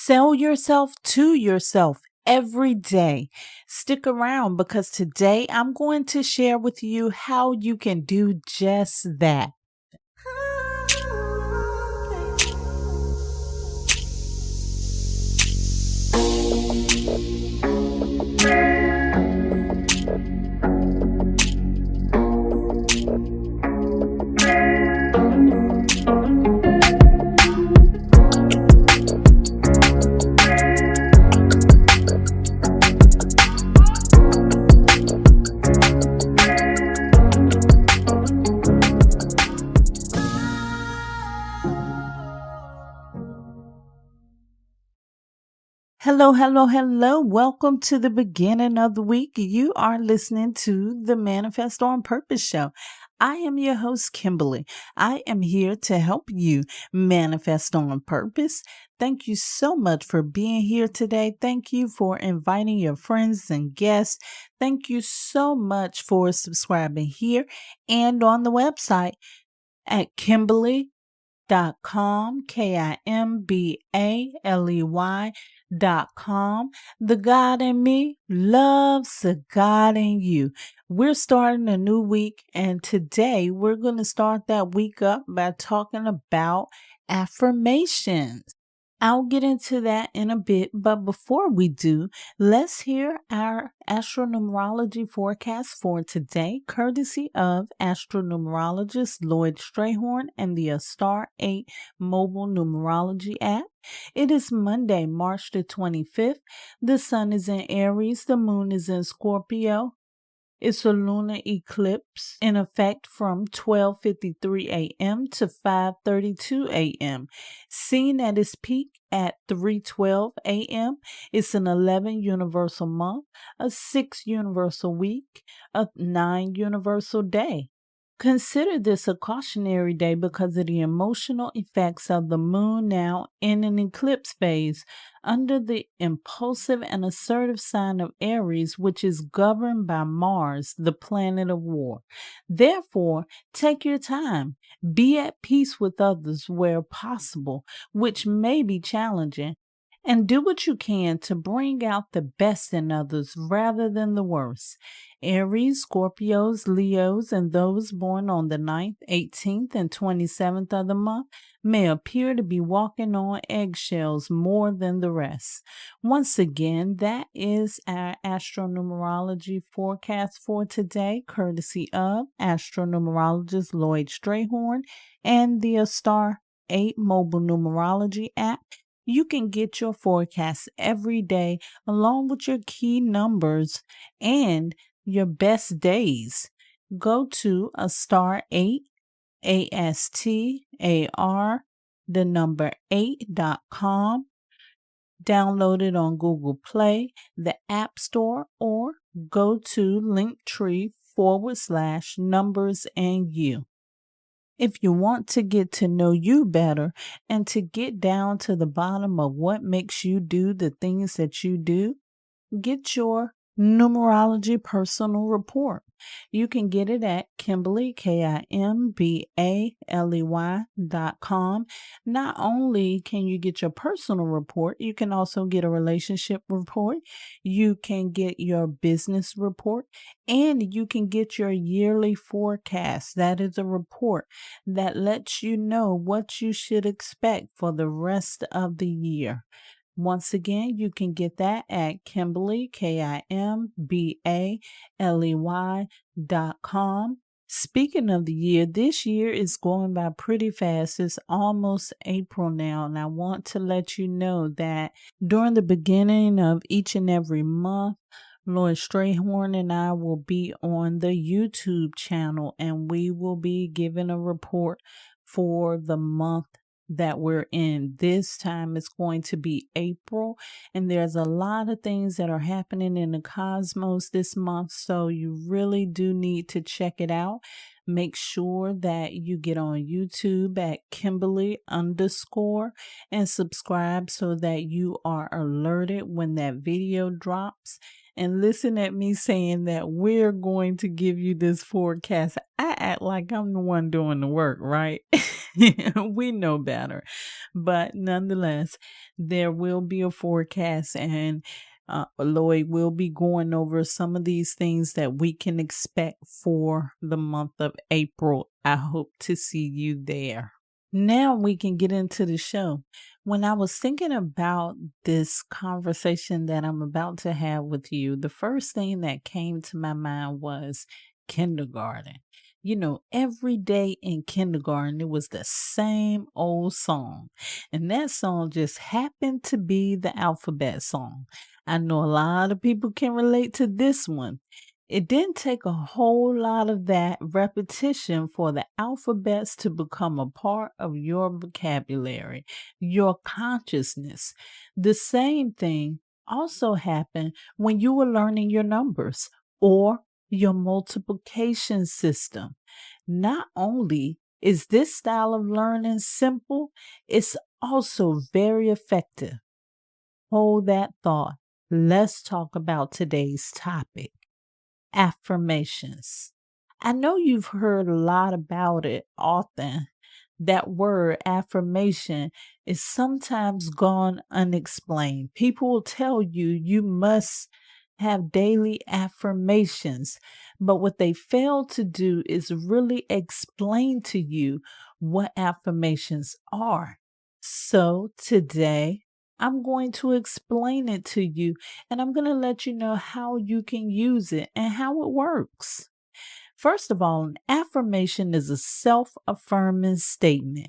Sell yourself to yourself every day. Stick around because today I'm going to share with you how you can do just that. Hello. Welcome to the beginning of the week. You are listening to the Manifest on Purpose show. I am your host, Kimbaley. I am here to help you manifest on purpose. Thank you so much for being here today. Thank you for inviting your friends and guests. Thank you so much for subscribing here and on the website at Kimbaley.com, Kimbaley.com. The God in me loves the God in you. We're starting a new week, and today we're going to start that week up by talking about affirmations. I'll get into that in a bit, but before we do, let's hear our Astro-Numerology forecast for today, courtesy of Astro-Numerologist LLoyd Strayhorn and the Star 8 mobile numerology app. It is Monday, March the 25th. The sun is in Aries, the moon is in Scorpio. It's a lunar eclipse in effect from 12:53 a.m. to 5:32 a.m. Seen at its peak at 3:12 a.m. It's an 11 universal month, a 6 universal week, a 9 universal day. Consider this a cautionary day because of the emotional effects of the moon now in an eclipse phase under the impulsive and assertive sign of Aries, which is governed by Mars, the planet of war. Therefore, take your time. Be at peace with others where possible, which may be challenging. And do what you can to bring out the best in others rather than the worst. Aries, Scorpios, Leos, and those born on the 9th, 18th, and 27th of the month may appear to be walking on eggshells more than the rest. Once again, that is our Astro-Numerology forecast for today, courtesy of Astro-Numerologist LLoyd Strayhorn and the Star 8 mobile numerology app. You can get your forecast every day along with your key numbers and your best days. Go to a star 8, ASTAR, the number 8.com. Download it on Google Play, the App Store, or go to Linktree/numbers and you. If you want to get to know you better and to get down to the bottom of what makes you do the things that you do, get your numerology personal report. You can get it at Kimbaley, Kimbaley.com. Not only can you get your personal report, you can also get a relationship report. You can get your business report, and you can get your yearly forecast. That is a report that lets you know what you should expect for the rest of the year. Once again, you can get that at Kimbaley, Kimbaley.com. Speaking of the year, this year is going by pretty fast. It's almost April now, and I want to let you know that during the beginning of each and every month, LLoyd Strayhorn and I will be on the YouTube channel, and we will be giving a report for the month that we're in. This time it's going to be April, and there's a lot of things that are happening in the cosmos this month, so you really do need to check it out. Make sure that you get on YouTube at Kimbaley_ and subscribe so that you are alerted when that video drops. and listen at me saying that we're going to give you this forecast. I act like I'm the one doing the work, right? We know better. But nonetheless, there will be a forecast, and Lloyd will be going over some of these things that we can expect for the month of April. I hope to see you there. Now we can get into the show. When I was thinking about this conversation that I'm about to have with you, the first thing that came to my mind was kindergarten. You know, every day in kindergarten, it was the same old song. And that song just happened to be the alphabet song. I know a lot of people can relate to this one. It didn't take a whole lot of that repetition for the alphabets to become a part of your vocabulary, your consciousness. The same thing also happened when you were learning your numbers or your multiplication system. Not only is this style of learning simple, it's also very effective. Hold that thought. Let's talk about today's topic. Affirmations. I know you've heard a lot about it often. That word affirmation is sometimes gone unexplained. People will tell you you must have daily affirmations, but what they fail to do is really explain to you what affirmations are. So today, I'm going to explain it to you, and I'm going to let you know how you can use it and how it works. First of all, an affirmation is a self-affirming statement.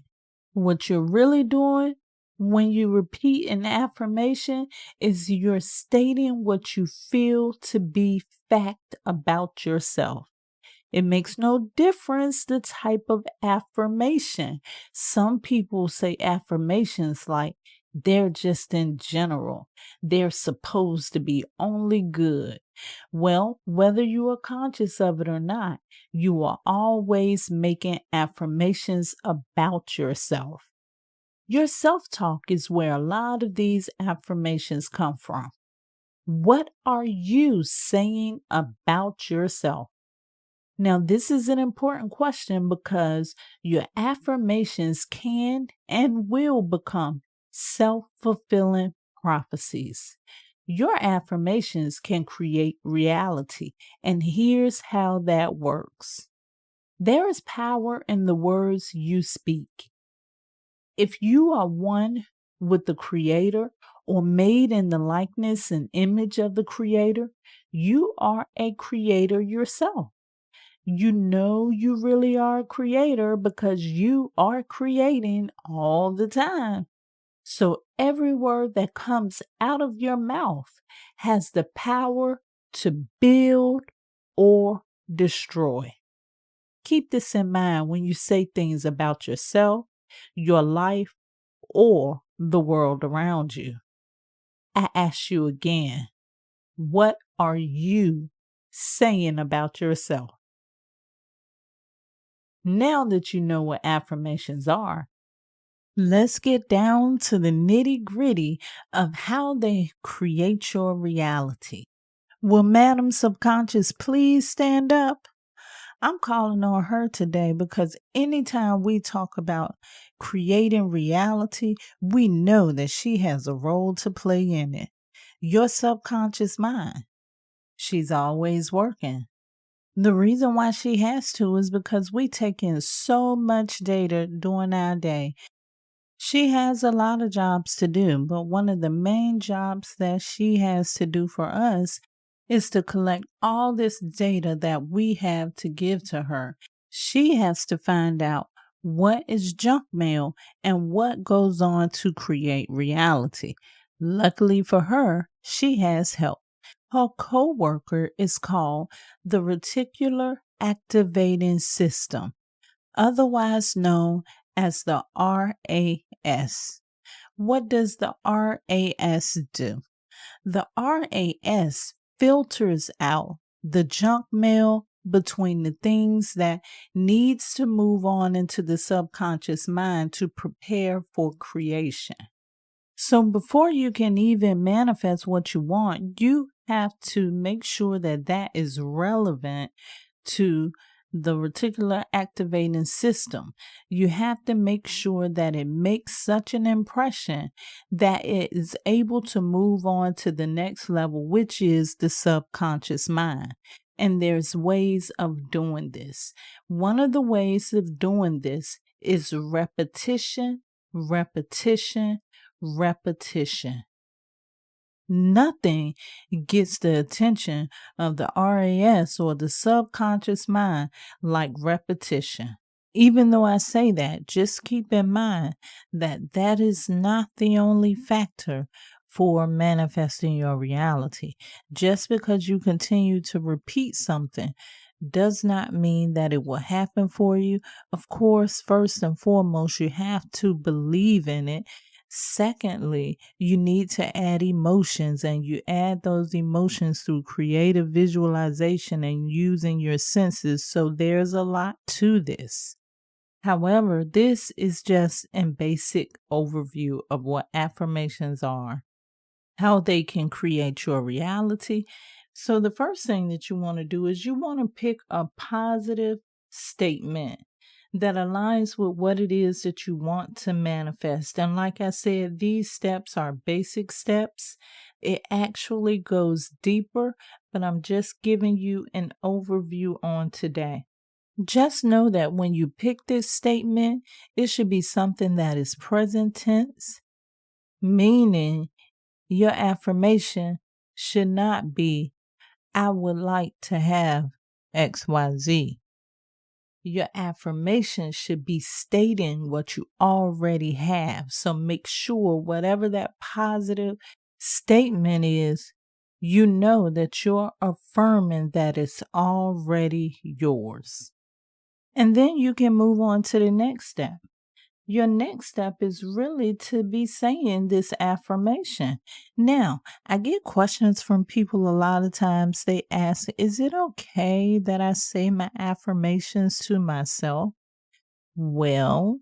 What you're really doing when you repeat an affirmation is you're stating what you feel to be fact about yourself. It makes no difference the type of affirmation. Some people say affirmations like they're just in general. They're supposed to be only good. Well, whether you are conscious of it or not, you are always making affirmations about yourself. Your self-talk is where a lot of these affirmations come from. What are you saying about yourself? Now, this is an important question because your affirmations can and will become self-fulfilling prophecies. Your affirmations can create reality, and here's how that works. There is power in the words you speak. If you are one with the Creator or made in the likeness and image of the Creator, you are a creator yourself. You know you really are a creator because you are creating all the time. So every word that comes out of your mouth has the power to build or destroy. Keep this in mind when you say things about yourself, your life, or the world around you. I ask you again, what are you saying about yourself? Now that you know what affirmations are, let's get down to the nitty-gritty of how they create your reality. Will Madam Subconscious please stand up? I'm calling on her today because anytime we talk about creating reality, we know that she has a role to play in it. Your subconscious mind, she's always working. The reason why she has to is because we take in so much data during our day. She has a lot of jobs to do, but one of the main jobs that she has to do for us is to collect all this data that we have to give to her. She has to find out what is junk mail and what goes on to create reality. Luckily for her, she has help. Her coworker is called the Reticular Activating System, otherwise known as the RAS. What does the RAS do? The RAS filters out the junk mail between the things that needs to move on into the subconscious mind to prepare for creation. So before you can even manifest what you want, you have to make sure that that is relevant to the reticular activating system. You have to make sure that it makes such an impression that it is able to move on to the next level, which is the subconscious mind. And there's ways of doing this. One of the ways of doing this is repetition, repetition, repetition. Nothing gets the attention of the RAS or the subconscious mind like repetition. Even though I say that, just keep in mind that that is not the only factor for manifesting your reality. Just because you continue to repeat something does not mean that it will happen for you. Of course, first and foremost, you have to believe in it. Secondly, you need to add emotions, and you add those emotions through creative visualization and using your senses. So there's a lot to this. However, this is just a basic overview of what affirmations are, how they can create your reality. So the first thing that you want to do is you want to pick a positive statement that aligns with what it is that you want to manifest. And like I said, these steps are basic steps. It actually goes deeper, but I'm just giving you an overview on today. Just know that when you pick this statement, it should be something that is present tense, meaning your affirmation should not be, I would like to have XYZ. Your affirmation should be stating what you already have. So make sure whatever that positive statement is, you know that you're affirming that it's already yours. And then you can move on to the next step. Your next step is really to be saying this affirmation. Now, I get questions from people a lot of times. They ask, is it okay that I say my affirmations to myself? Well,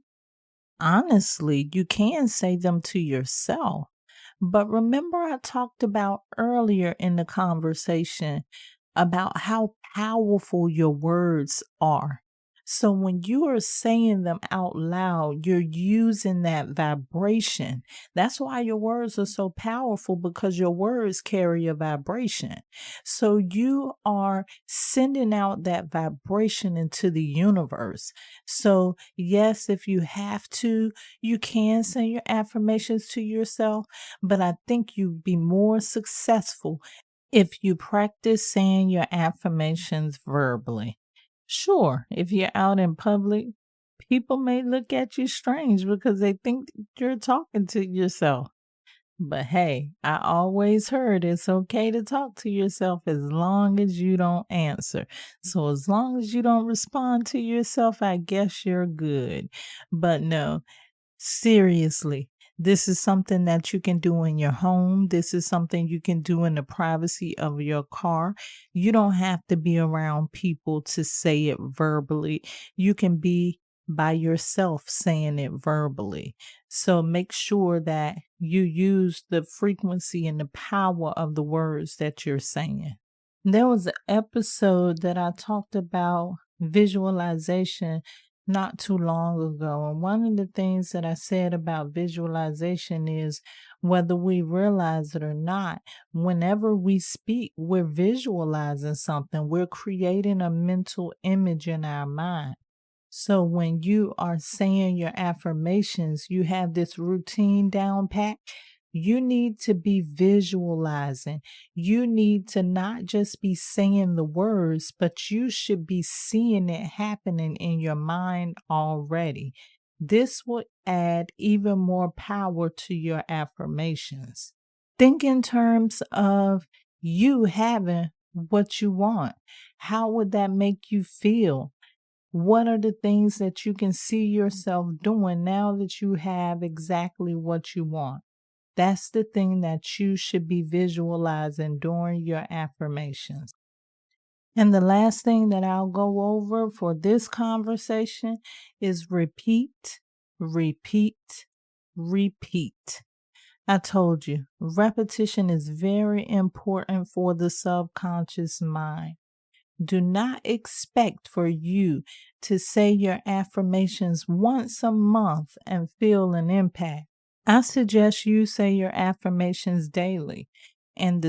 honestly, you can say them to yourself. But remember, I talked about earlier in the conversation about how powerful your words are. So when you are saying them out loud, you're using that vibration. That's why your words are so powerful, because your words carry a vibration. So you are sending out that vibration into the universe. So yes, if you have to, you can say your affirmations to yourself, but I think you'd be more successful if you practice saying your affirmations verbally. Sure, if you're out in public, people may look at you strange because they think you're talking to yourself. But hey, I always heard it's okay to talk to yourself as long as you don't answer. So as long as you don't respond to yourself, I guess you're good. But no, seriously, this is something that you can do in your home. This is something you can do in the privacy of your car. You don't have to be around people to say it verbally. You can be by yourself saying it verbally. So make sure that you use the frequency and the power of the words that you're saying. There was an episode that I talked about visualization not too long ago. And one of the things that I said about visualization is whether we realize it or not, whenever we speak, we're visualizing something, we're creating a mental image in our mind. So when you are saying your affirmations, you have this routine down pat. You need to be visualizing. You need to not just be saying the words, but you should be seeing it happening in your mind already. This will add even more power to your affirmations. Think in terms of you having what you want. How would that make you feel? What are the things that you can see yourself doing now that you have exactly what you want? That's the thing that you should be visualizing during your affirmations. And the last thing that I'll go over for this conversation is repeat, repeat, repeat. I told you, repetition is very important for the subconscious mind. Do not expect for you to say your affirmations once a month and feel an impact. I suggest you say your affirmations daily. And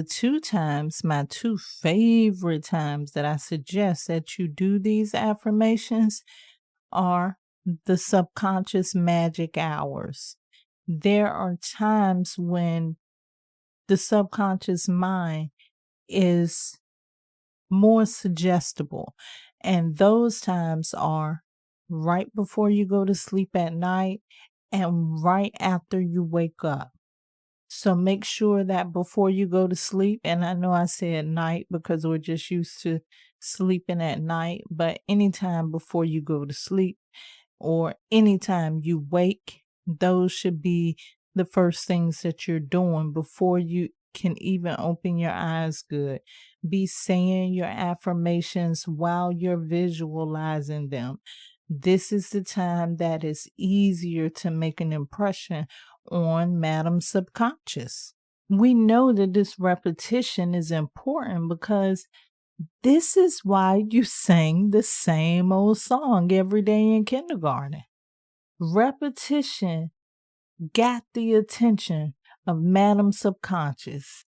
my two favorite times that I suggest that you do these affirmations are the subconscious magic hours. There are times when the subconscious mind is more suggestible, and those times are right before you go to sleep at night and right after you wake up. So make sure that before you go to sleep, and I know I said night because we're just used to sleeping at night, but anytime before you go to sleep or anytime you wake, those should be the first things that you're doing before you can even open your eyes good. Be saying your affirmations while you're visualizing them. This is the time that is easier to make an impression on Madam's subconscious. We know that this repetition is important because this is why you sang the same old song every day in kindergarten. Repetition got the attention of Madam Subconscious.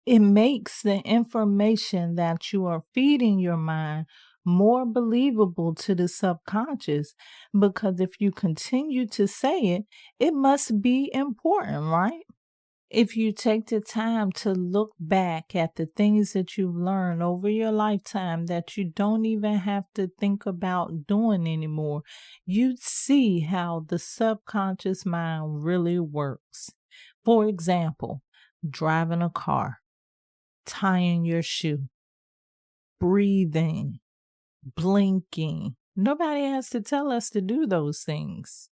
It makes the information that you are feeding your mind more believable to the subconscious, because if you continue to say it, it must be important, right? If you take the time to look back at the things that you've learned over your lifetime that you don't even have to think about doing anymore, you'd see how the subconscious mind really works. For example, driving a car, tying your shoe, breathing, blinking. Nobody has to tell us to do those things.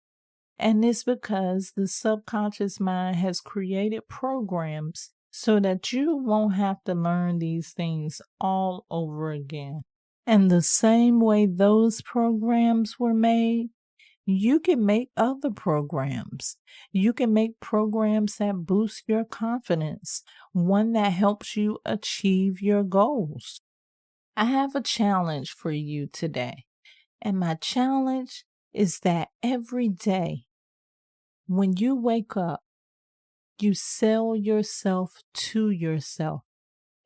And it's because the subconscious mind has created programs so that you won't have to learn these things all over again. And the same way those programs were made, you can make other programs. You can make programs that boost your confidence, one that helps you achieve your goals. I have a challenge for you today. And my challenge is that every day, when you wake up, you sell yourself to yourself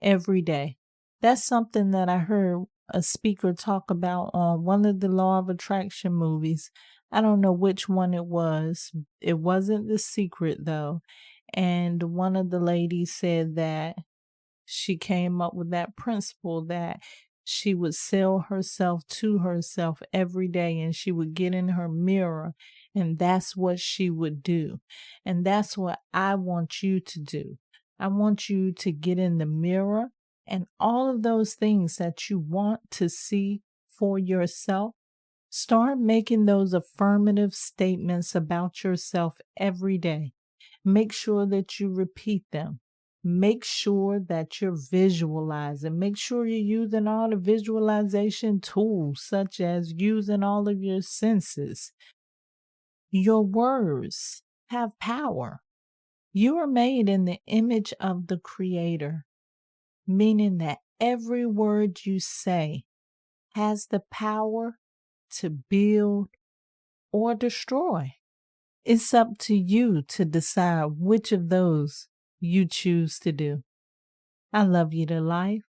every day. That's something that I heard a speaker talk about on one of the Law of Attraction movies. I don't know which one it was. It wasn't The Secret, though. And one of the ladies said that she came up with that principle that she would sell herself to herself every day, and she would get in her mirror, and that's what she would do. And that's what I want you to do. I want you to get in the mirror, and all of those things that you want to see for yourself, start making those affirmative statements about yourself every day. Make sure that you repeat them. Make sure that you're visualizing. Make sure you're using all the visualization tools, such as using all of your senses. Your words have power. You are made in the image of the Creator, meaning that every word you say has the power to build or destroy. It's up to you to decide which of those you choose to do. I love you to life.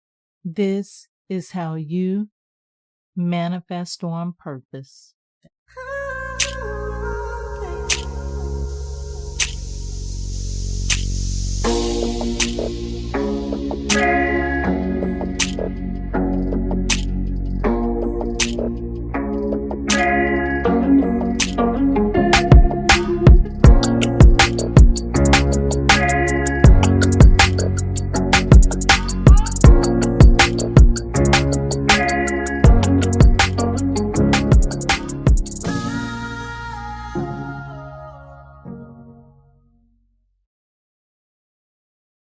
This is how you manifest on purpose.